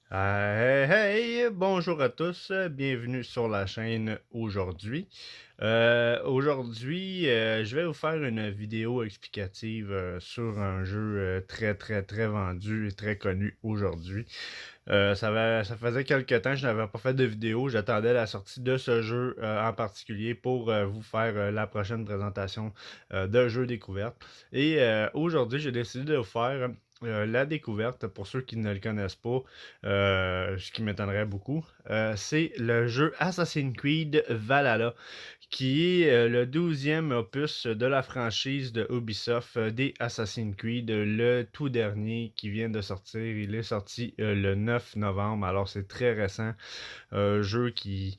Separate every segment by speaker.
Speaker 1: Hey, bonjour à tous, bienvenue sur la chaîne aujourd'hui. Aujourd'hui, je vais vous faire une vidéo explicative sur un jeu très très très vendu et très connu aujourd'hui. Ça faisait quelque temps que je n'avais pas fait de vidéo. J'attendais la sortie de ce jeu en particulier pour vous faire la prochaine présentation de jeu découverte. Et aujourd'hui, j'ai décidé de vous faire la découverte pour ceux qui ne le connaissent pas, ce qui m'étonnerait beaucoup. C'est le jeu Assassin's Creed Valhalla, qui est le 12e opus de la franchise de Ubisoft des Assassin's Creed, le tout dernier qui vient de sortir. Il est sorti le 9 novembre, alors c'est très récent. Jeu qui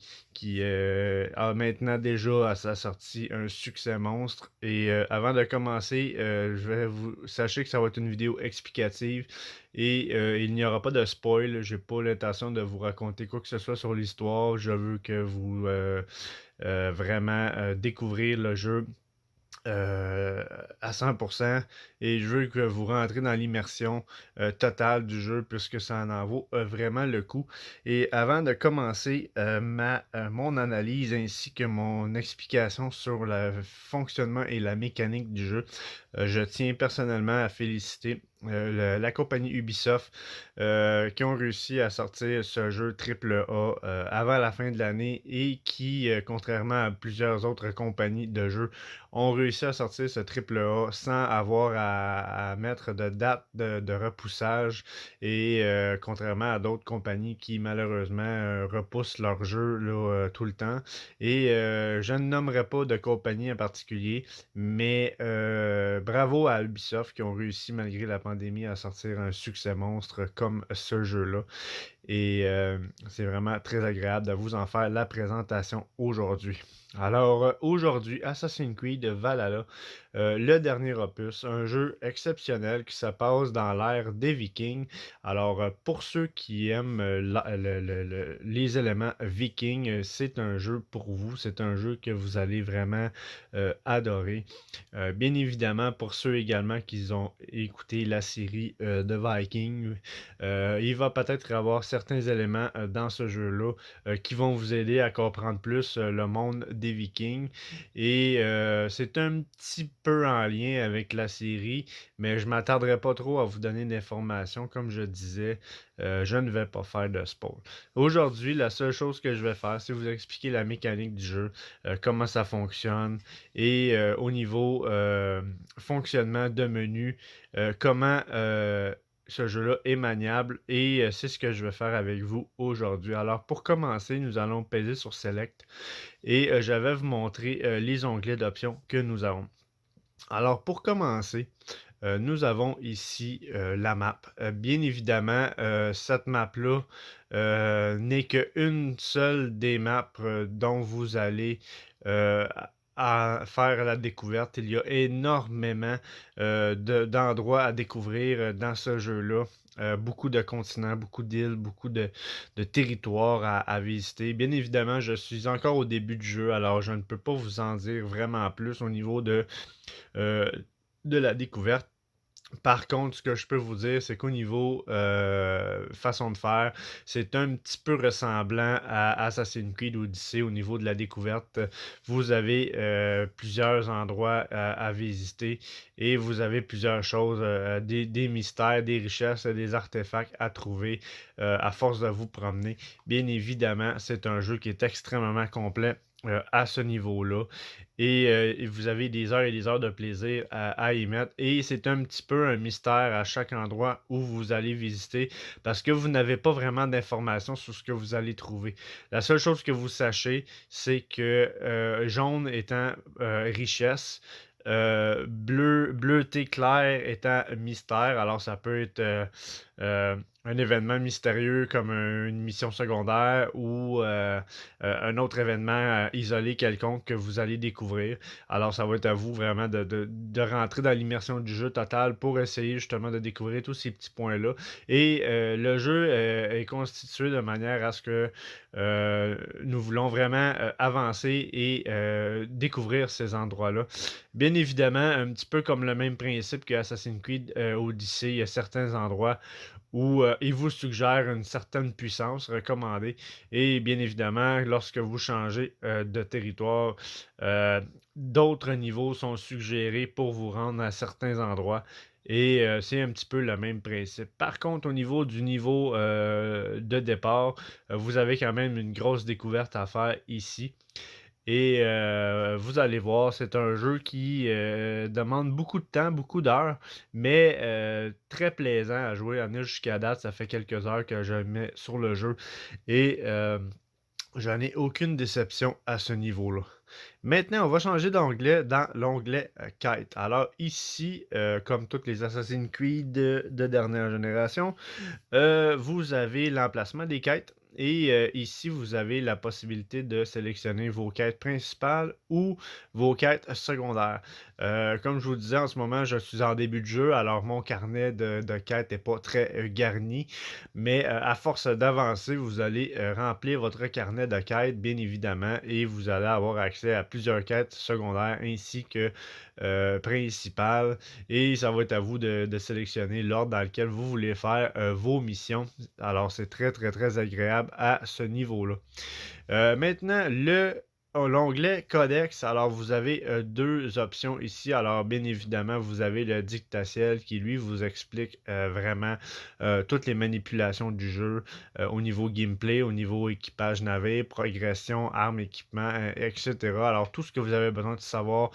Speaker 1: a maintenant déjà à sa sortie un succès monstre. Et avant de commencer, sachez que ça va être une vidéo explicative et il n'y aura pas de spoil. J'ai pas l'intention de vous raconter quoi que ce soit sur l'histoire. Je veux que vous vraiment découvrir le jeu euh, à 100% et je veux que vous rentrez dans l'immersion totale du jeu puisque ça en vaut vraiment le coup. Et avant de commencer mon analyse ainsi que mon explication sur le fonctionnement et la mécanique du jeu, je tiens personnellement à féliciter la compagnie Ubisoft qui ont réussi à sortir ce jeu AAA avant la fin de l'année et qui, contrairement à plusieurs autres compagnies de jeux, ont réussi à sortir ce AAA sans avoir à mettre de date de repoussage et contrairement à d'autres compagnies qui malheureusement repoussent leurs jeux là, tout le temps. Et je ne nommerai pas de compagnie en particulier, mais bravo à Ubisoft qui ont réussi malgré la pandémie à sortir un succès monstre comme ce jeu-là. Et c'est vraiment très agréable de vous en faire la présentation aujourd'hui. Alors aujourd'hui, Assassin's Creed Valhalla, le dernier opus, un jeu exceptionnel qui se passe dans l'ère des Vikings. Alors pour ceux qui aiment les éléments Vikings, c'est un jeu pour vous, c'est un jeu que vous allez vraiment adorer. Bien évidemment, pour ceux également qui ont écouté la série de Vikings, il va peut-être y avoir certains éléments dans ce jeu-là qui vont vous aider à comprendre plus le monde des Vikings. Et c'est un petit peu en lien avec la série, mais je ne m'attarderai pas trop à vous donner d'informations. Comme je disais, je ne vais pas faire de spoil. Aujourd'hui, la seule chose que je vais faire, c'est vous expliquer la mécanique du jeu, comment ça fonctionne et au niveau fonctionnement de menu, comment ce jeu-là est maniable et c'est ce que je vais faire avec vous aujourd'hui. Alors pour commencer, nous allons peser sur Select et je vais vous montrer les onglets d'options que nous avons. Alors pour commencer, nous avons ici la map. Bien évidemment, cette map-là n'est qu'une seule des maps dont vous allez à faire la découverte. Il y a énormément d'endroits à découvrir dans ce jeu-là. Beaucoup de continents, beaucoup d'îles, beaucoup de territoires à visiter. Bien évidemment, je suis encore au début du jeu, alors je ne peux pas vous en dire vraiment plus au niveau euh, de la découverte. Par contre, ce que je peux vous dire, c'est qu'au niveau façon de faire, c'est un petit peu ressemblant à Assassin's Creed Odyssey au niveau de la découverte. Vous avez plusieurs endroits à visiter et vous avez plusieurs choses, des mystères, des richesses, des artefacts à trouver à force de vous promener. Bien évidemment, c'est un jeu qui est extrêmement complet à ce niveau-là. Et vous avez des heures et des heures de plaisir à y mettre. Et c'est un petit peu un mystère à chaque endroit où vous allez visiter parce que vous n'avez pas vraiment d'informations sur ce que vous allez trouver. La seule chose que vous sachez, c'est que jaune étant richesse, bleuté clair étant mystère. Alors ça peut être un événement mystérieux comme une mission secondaire ou un autre événement isolé quelconque que vous allez découvrir. Alors ça va être à vous vraiment de rentrer dans l'immersion du jeu total pour essayer justement de découvrir tous ces petits points-là. Et le jeu est constitué de manière à ce que nous voulons vraiment avancer et découvrir ces endroits-là. Bien évidemment, un petit peu comme le même principe que Assassin's Creed Odyssey, il y a certains endroits où il vous suggère une certaine puissance recommandée. Et bien évidemment, lorsque vous changez de territoire, euh, d'autres niveaux sont suggérés pour vous rendre à certains endroits. Et c'est un petit peu le même principe. Par contre, au niveau du niveau de départ, vous avez quand même une grosse découverte à faire ici. Et vous allez voir, c'est un jeu qui demande beaucoup de temps, beaucoup d'heures, mais très plaisant à jouer. À venir jusqu'à date, ça fait quelques heures que je mets sur le jeu et j'en ai aucune déception à ce niveau-là. Maintenant, on va changer d'onglet dans l'onglet Quête. Alors ici, comme toutes les Assassin's Creed de dernière génération, vous avez l'emplacement des quêtes et ici, vous avez la possibilité de sélectionner vos quêtes principales ou vos quêtes secondaires. Comme je vous disais, en ce moment, je suis en début de jeu, alors mon carnet de quêtes n'est pas très garni, mais à force d'avancer, vous allez remplir votre carnet de quêtes, bien évidemment, et vous allez avoir accès à plusieurs quêtes secondaires ainsi que principales. Et ça va être à vous de sélectionner l'ordre dans lequel vous voulez faire vos missions. Alors, c'est très, très, très agréable à ce niveau-là. Maintenant, l'onglet Codex, alors vous avez deux options ici. Alors, bien évidemment, vous avez le dictatiel qui, lui, vous explique vraiment toutes les manipulations du jeu au niveau gameplay, au niveau équipage navet, progression, armes, équipement, etc. Alors, tout ce que vous avez besoin de savoir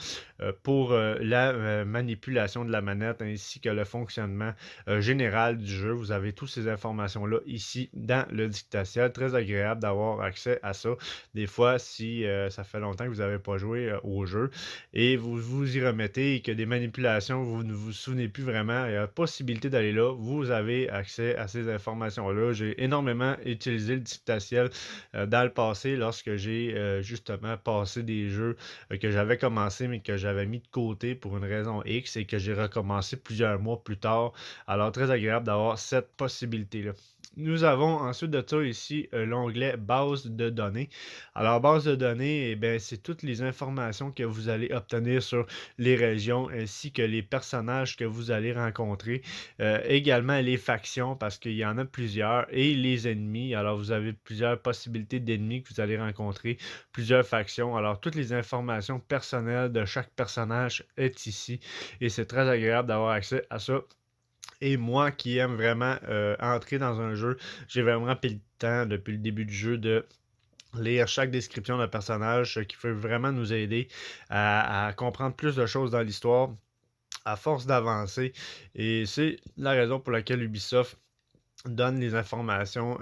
Speaker 1: pour la manipulation de la manette ainsi que le fonctionnement général du jeu. Vous avez toutes ces informations-là ici dans le dictatiel. Très agréable d'avoir accès à ça. Des fois, si ça fait longtemps que vous n'avez pas joué au jeu et vous vous y remettez et que des manipulations, vous ne vous souvenez plus vraiment, il y a possibilité d'aller là. Vous avez accès à ces informations-là. J'ai énormément utilisé le dictatiel dans le passé lorsque j'ai justement passé des jeux que j'avais commencé mais que j'avais mis de côté pour une raison X et que j'ai recommencé plusieurs mois plus tard. Alors, très agréable d'avoir cette possibilité-là. Nous avons ensuite de ça ici l'onglet base de données. Alors, base de données, eh bien, c'est toutes les informations que vous allez obtenir sur les régions ainsi que les personnages que vous allez rencontrer. Également les factions parce qu'il y en a plusieurs et les ennemis. Alors, vous avez plusieurs possibilités d'ennemis que vous allez rencontrer, plusieurs factions. Alors, toutes les informations personnelles de chaque personnage est ici et c'est très agréable d'avoir accès à ça. Et moi qui aime vraiment entrer dans un jeu, j'ai vraiment pris le temps depuis le début du jeu de lire chaque description d'un personnage, ce qui peut vraiment nous aider à comprendre plus de choses dans l'histoire à force d'avancer. Et c'est la raison pour laquelle Ubisoft donne les informations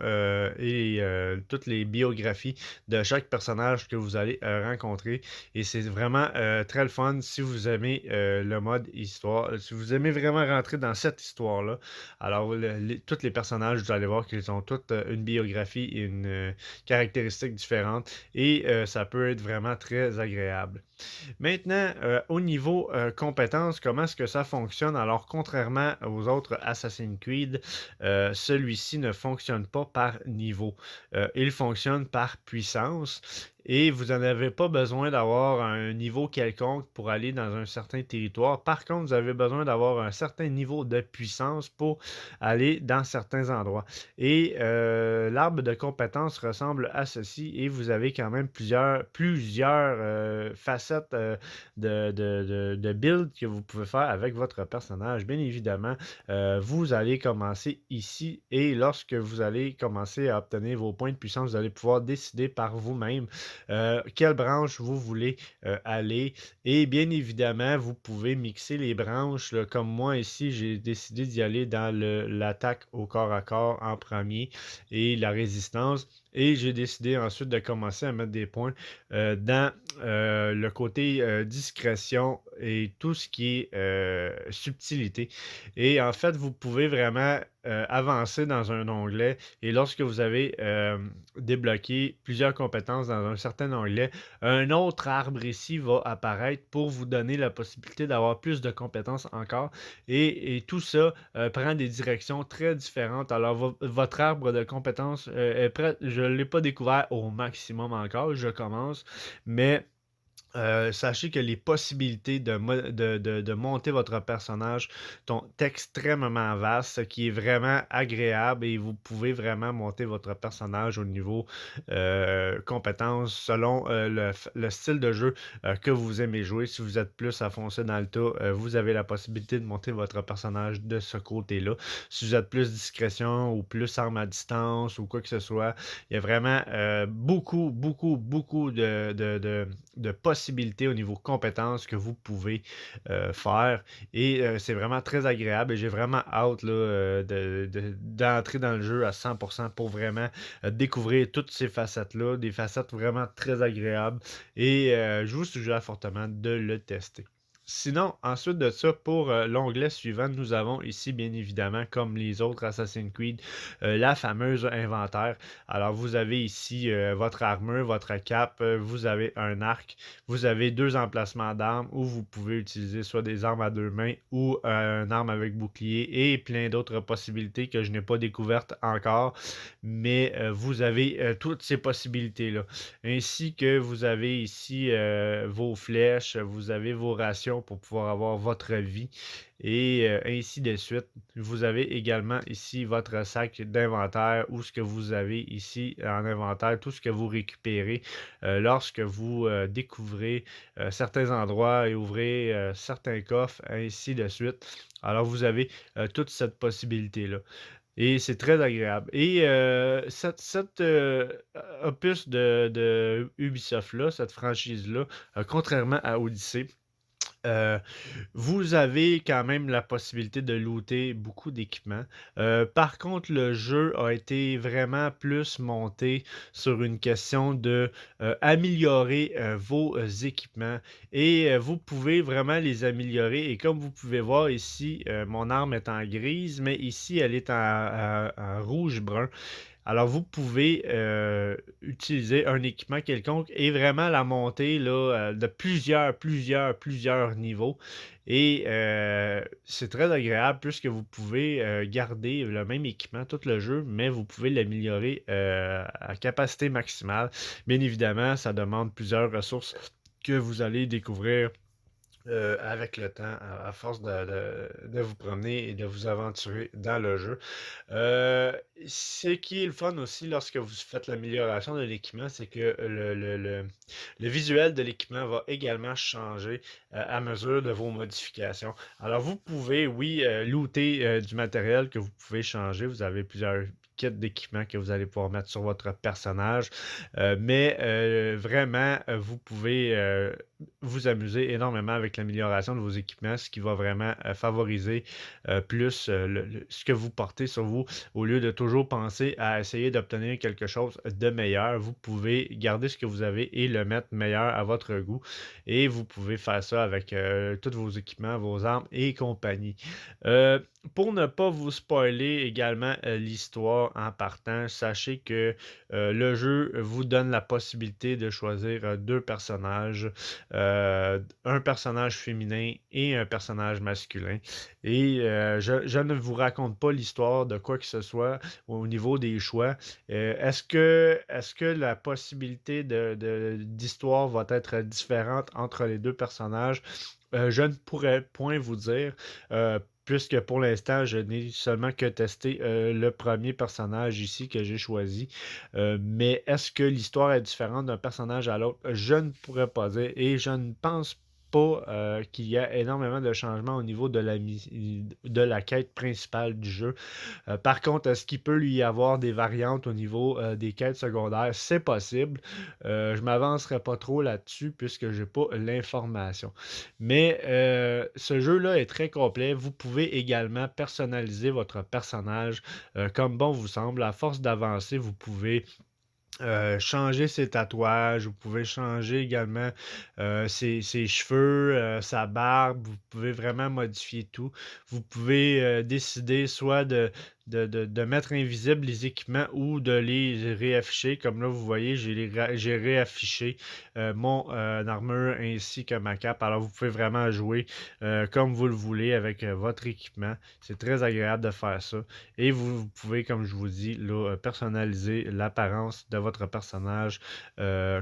Speaker 1: et toutes les biographies de chaque personnage que vous allez rencontrer. Et c'est vraiment très le fun si vous aimez le mode histoire. Si vous aimez vraiment rentrer dans cette histoire-là, alors tous les personnages, vous allez voir qu'ils ont toutes une biographie et une caractéristique différente. Et ça peut être vraiment très agréable. Maintenant, au niveau compétences, comment est-ce que ça fonctionne? Alors, contrairement aux autres Assassin's Creed, celui-ci ne fonctionne pas par niveau. Il fonctionne par puissance et vous n'en avez pas besoin d'avoir un niveau quelconque pour aller dans un certain territoire. Par contre, vous avez besoin d'avoir un certain niveau de puissance pour aller dans certains endroits. Et l'arbre de compétences ressemble à ceci et vous avez quand même plusieurs facettes de build que vous pouvez faire avec votre personnage. Bien évidemment, vous allez commencer ici et lorsque vous allez commencer à obtenir vos points de puissance, vous allez pouvoir décider par vous-même quelle branche vous voulez aller. Et bien évidemment, vous pouvez mixer les branches. Là, comme moi ici, j'ai décidé d'y aller dans l'attaque au corps à corps en premier et la résistance. Et j'ai décidé ensuite de commencer à mettre des points dans le côté discrétion et tout ce qui est subtilité. Et en fait, vous pouvez vraiment avancer dans un onglet et lorsque vous avez débloqué plusieurs compétences dans un certain onglet, un autre arbre ici va apparaître pour vous donner la possibilité d'avoir plus de compétences encore. Et tout ça prend des directions très différentes. Alors, votre arbre de compétences est prêt. Je ne l'ai pas découvert au maximum encore. Je commence. Mais Sachez que les possibilités de monter votre personnage sont extrêmement vastes, ce qui est vraiment agréable et vous pouvez vraiment monter votre personnage au niveau compétences selon le style de jeu que vous aimez jouer. Si vous êtes plus à foncer dans le tas, vous avez la possibilité de monter votre personnage de ce côté-là. Si vous êtes plus discrétion ou plus arme à distance ou quoi que ce soit, il y a vraiment beaucoup de possibilités au niveau compétences que vous pouvez faire. Et c'est vraiment très agréable et j'ai vraiment hâte là, d'entrer dans le jeu à 100% pour vraiment découvrir toutes ces facettes-là, des facettes vraiment très agréables. Et je vous suggère fortement de le tester. Sinon, ensuite de ça, pour l'onglet suivant, nous avons ici, bien évidemment, comme les autres Assassin's Creed, la fameuse inventaire. Alors, vous avez ici votre armure, votre cape, vous avez un arc, vous avez deux emplacements d'armes où vous pouvez utiliser soit des armes à deux mains ou une arme avec bouclier et plein d'autres possibilités que je n'ai pas découvertes encore. Mais vous avez toutes ces possibilités-là. Ainsi que vous avez ici vos flèches, vous avez vos rations pour pouvoir avoir votre vie et ainsi de suite. Vous avez également ici votre sac d'inventaire où ce que vous avez ici en inventaire, tout ce que vous récupérez lorsque vous découvrez certains endroits et ouvrez certains coffres, ainsi de suite. Alors vous avez toute cette possibilité-là. Et c'est très agréable. Et cette opus de Ubisoft-là, cette franchise-là, contrairement à Odyssey, euh, vous avez quand même la possibilité de looter beaucoup d'équipements. Par contre, le jeu a été vraiment plus monté sur une question de améliorer vos équipements et vous pouvez vraiment les améliorer. Et comme vous pouvez voir ici, mon arme est en grise, mais ici elle est en rouge-brun. Alors, vous pouvez utiliser un équipement quelconque et vraiment la monter là, de plusieurs niveaux. Et c'est très agréable puisque vous pouvez garder le même équipement tout le jeu, mais vous pouvez l'améliorer à capacité maximale. Bien évidemment, ça demande plusieurs ressources que vous allez découvrir avec le temps, à force de vous promener et de vous aventurer dans le jeu. Euh, Ce qui est le fun aussi lorsque vous faites l'amélioration de l'équipement, c'est que le visuel de l'équipement va également changer à mesure de vos modifications. Alors vous pouvez, oui, looter du matériel que vous pouvez changer. Vous avez plusieurs kits d'équipement que vous allez pouvoir mettre sur votre personnage. Mais vraiment, vous pouvez vous amuser énormément avec l'amélioration de vos équipements, ce qui va vraiment favoriser plus ce que vous portez sur vous. Au lieu de toujours penser à essayer d'obtenir quelque chose de meilleur, vous pouvez garder ce que vous avez et le mettre meilleur à votre goût. Et vous pouvez faire ça avec tous vos équipements, vos armes et compagnie. Euh, pour ne pas vous spoiler également l'histoire en partant, sachez que le jeu vous donne la possibilité de choisir deux personnages, un personnage féminin et un personnage masculin. Et je ne vous raconte pas l'histoire de quoi que ce soit au niveau des choix. Est-ce que la possibilité d'histoire va être différente entre les deux personnages? Je ne pourrais point vous dire. Puisque pour l'instant, je n'ai seulement que testé le premier personnage ici que j'ai choisi. Mais est-ce que l'histoire est différente d'un personnage à l'autre? Je ne pourrais pas dire et je ne pense pas qu'il y a énormément de changements au niveau de la quête principale du jeu. Par contre, est-ce qu'il peut lui y avoir des variantes au niveau des quêtes secondaires? C'est possible. Je m'avancerai pas trop là-dessus puisque j'ai pas l'information. Mais ce jeu-là est très complet. Vous pouvez également personnaliser votre personnage comme bon vous semble. À force d'avancer, vous pouvez changer ses tatouages, vous pouvez changer également ses cheveux, sa barbe, vous pouvez vraiment modifier tout. Vous pouvez décider soit de mettre invisibles les équipements ou de les réafficher. Comme là, vous voyez, j'ai réaffiché mon armure ainsi que ma cape. Alors, vous pouvez vraiment jouer comme vous le voulez avec votre équipement. C'est très agréable de faire ça. Et vous pouvez, comme je vous dis, là, personnaliser l'apparence de votre personnage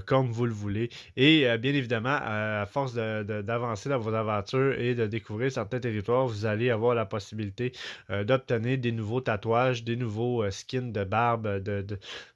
Speaker 1: comme vous le voulez. Et bien évidemment, à force d'avancer dans vos aventures et de découvrir certains territoires, vous allez avoir la possibilité d'obtenir des nouveaux tatouages, des nouveaux skins de barbe,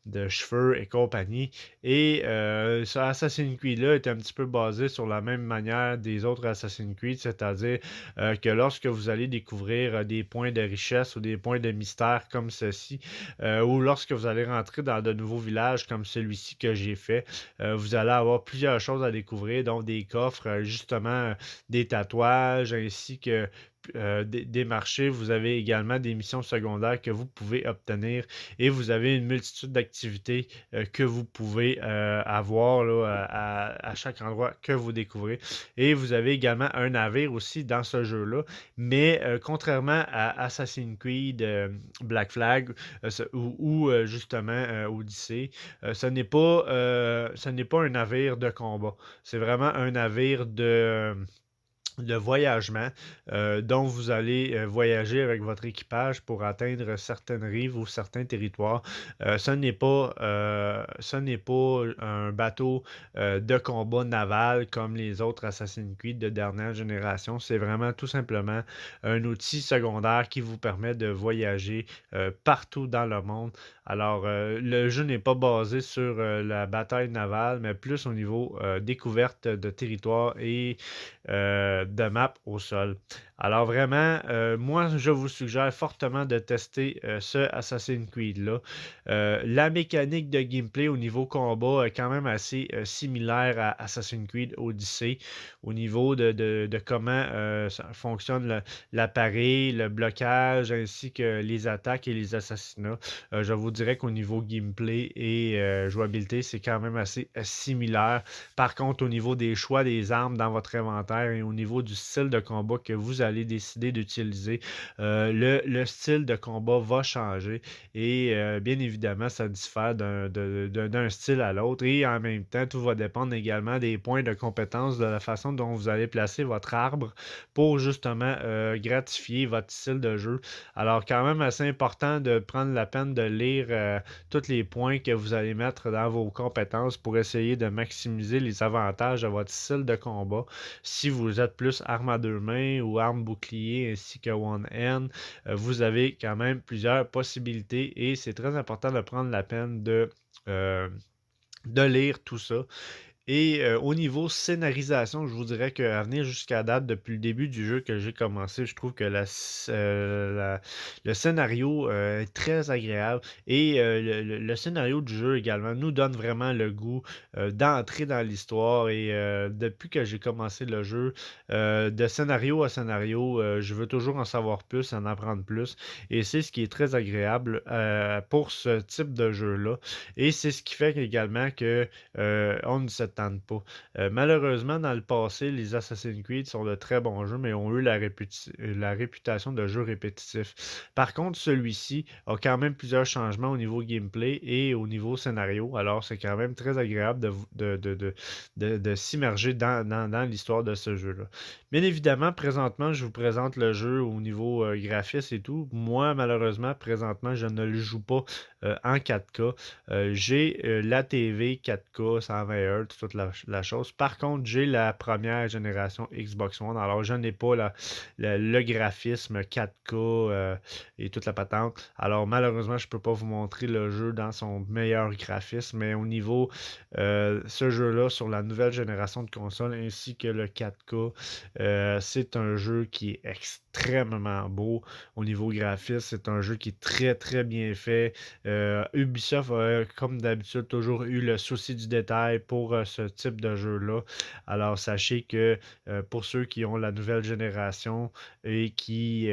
Speaker 1: de cheveux et compagnie. Et ce Assassin's Creed-là est un petit peu basé sur la même manière des autres Assassin's Creed, c'est-à-dire que lorsque vous allez découvrir des points de richesse ou des points de mystère comme ceci, ou lorsque vous allez rentrer dans de nouveaux villages comme celui-ci que j'ai fait, vous allez avoir plusieurs choses à découvrir, donc des coffres, justement, des tatouages, ainsi que des marchés. Vous avez également des missions secondaires que vous pouvez obtenir et vous avez une multitude d'activités que vous pouvez avoir là, à chaque endroit que vous découvrez. Et vous avez également un navire aussi dans ce jeu-là, mais contrairement à Assassin's Creed Black Flag ou justement Odyssey, ce n'est pas un navire de combat. C'est vraiment un navire de voyagement dont vous allez voyager avec votre équipage pour atteindre certaines rives ou certains territoires. Ce n'est pas un bateau de combat naval comme les autres Assassin's Creed de dernière génération. C'est vraiment tout simplement un outil secondaire qui vous permet de voyager partout dans le monde. Alors, le jeu n'est pas basé sur la bataille navale, mais plus au niveau découverte de territoire et de map au sol. Alors vraiment, moi, je vous suggère fortement de tester ce Assassin's Creed-là. La mécanique de gameplay au niveau combat est quand même assez similaire à Assassin's Creed Odyssey au niveau de comment ça fonctionne l'appareil, le blocage, ainsi que les attaques et les assassinats. Je vous dirais qu'au niveau gameplay et jouabilité, c'est quand même assez similaire. Par contre, au niveau des choix des armes dans votre inventaire et au niveau du style de combat que vous allez décider d'utiliser, le style de combat va changer et bien évidemment, ça diffère d'un style à l'autre et en même temps, tout va dépendre également des points de compétence, de la façon dont vous allez placer votre arbre pour justement gratifier votre style de jeu. Alors, quand même assez important de prendre la peine de lire tous les points que vous allez mettre dans vos compétences pour essayer de maximiser les avantages de votre style de combat. Si vous êtes plus arme à deux mains ou arme bouclier ainsi que one hand, vous avez quand même plusieurs possibilités et c'est très important de prendre la peine de lire tout ça. Et au niveau scénarisation, je vous dirais qu'à venir jusqu'à date, depuis le début du jeu que j'ai commencé, je trouve que le scénario est très agréable et le scénario du jeu également nous donne vraiment le goût d'entrer dans l'histoire et depuis que j'ai commencé le jeu, de scénario à scénario, je veux toujours en savoir plus, en apprendre plus et c'est ce qui est très agréable pour ce type de jeu-là et c'est ce qui fait également que on ne s'attend pas. Malheureusement, dans le passé, les Assassin's Creed sont de très bons jeux, mais ont eu la réputation de jeux répétitifs. Par contre, celui-ci a quand même plusieurs changements au niveau gameplay et au niveau scénario. Alors, c'est quand même très agréable de s'immerger dans l'histoire de ce jeu-là. Bien évidemment, présentement, je vous présente le jeu au niveau graphisme et tout. Moi, malheureusement, présentement, je ne le joue pas en 4K. J'ai la TV 4K 120 Hz, toute la chose. Par contre, j'ai la première génération Xbox One. Alors, je n'ai pas le graphisme 4K et toute la patente. Alors, malheureusement, je ne peux pas vous montrer le jeu dans son meilleur graphisme. Mais au niveau ce jeu-là, sur la nouvelle génération de consoles ainsi que le 4K, c'est un jeu qui est extrêmement beau au niveau graphisme. C'est un jeu qui est très, très bien fait. Ubisoft a, comme d'habitude, toujours eu le souci du détail pour ce type de jeu-là. Alors, sachez que pour ceux qui ont la nouvelle génération et qui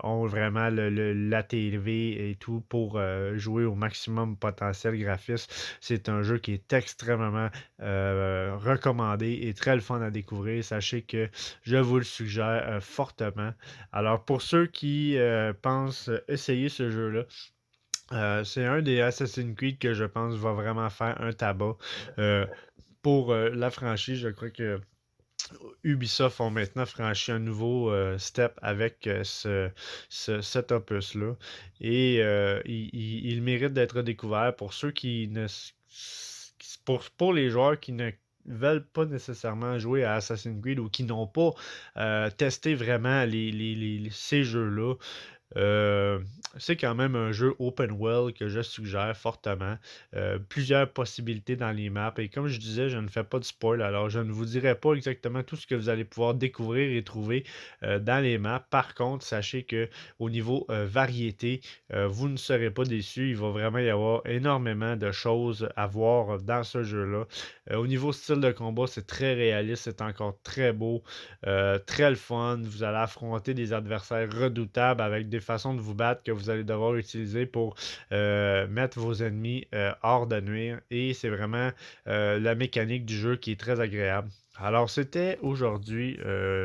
Speaker 1: ont vraiment la TV et tout pour jouer au maximum potentiel graphiste, c'est un jeu qui est extrêmement recommandé et très le fun à découvrir. Sachez que je vous le suggère fortement. Alors pour ceux qui pensent essayer ce jeu-là, c'est un des Assassin's Creed que je pense va vraiment faire un tabac. Euh, pour la franchise, je crois que Ubisoft ont maintenant franchi un nouveau step avec cet opus-là. Et il mérite d'être découvert pour ceux qui ne... pour les joueurs qui ne veulent pas nécessairement jouer à Assassin's Creed ou qui n'ont pas testé vraiment ces jeux-là. Euh, c'est quand même un jeu open world que je suggère fortement. Plusieurs possibilités dans les maps. Et comme je disais, je ne fais pas de spoil, alors je ne vous dirai pas exactement tout ce que vous allez pouvoir découvrir et trouver dans les maps. Par contre, sachez que au niveau variété, vous ne serez pas déçus. Il va vraiment y avoir énormément de choses à voir dans ce jeu-là. Au niveau style de combat, c'est très réaliste, c'est encore très beau. Très le fun. Vous allez affronter des adversaires redoutables avec des façons de vous battre que vous allez devoir utiliser pour mettre vos ennemis hors de nuire. Et c'est vraiment la mécanique du jeu qui est très agréable. Alors, c'était aujourd'hui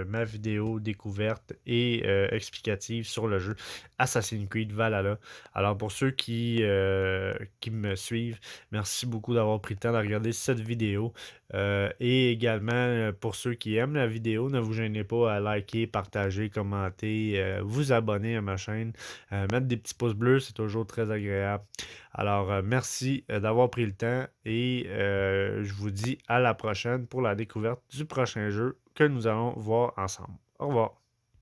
Speaker 1: ma vidéo découverte et explicative sur le jeu Assassin's Creed Valhalla. Alors, pour ceux qui me suivent, merci beaucoup d'avoir pris le temps de regarder cette vidéo. Et également, pour ceux qui aiment la vidéo, ne vous gênez pas à liker, partager, commenter, vous abonner à ma chaîne, mettre des petits pouces bleus, c'est toujours très agréable. Alors, merci d'avoir pris le temps et je vous dis à la prochaine pour la découverte du prochain jeu que nous allons voir ensemble. Au revoir.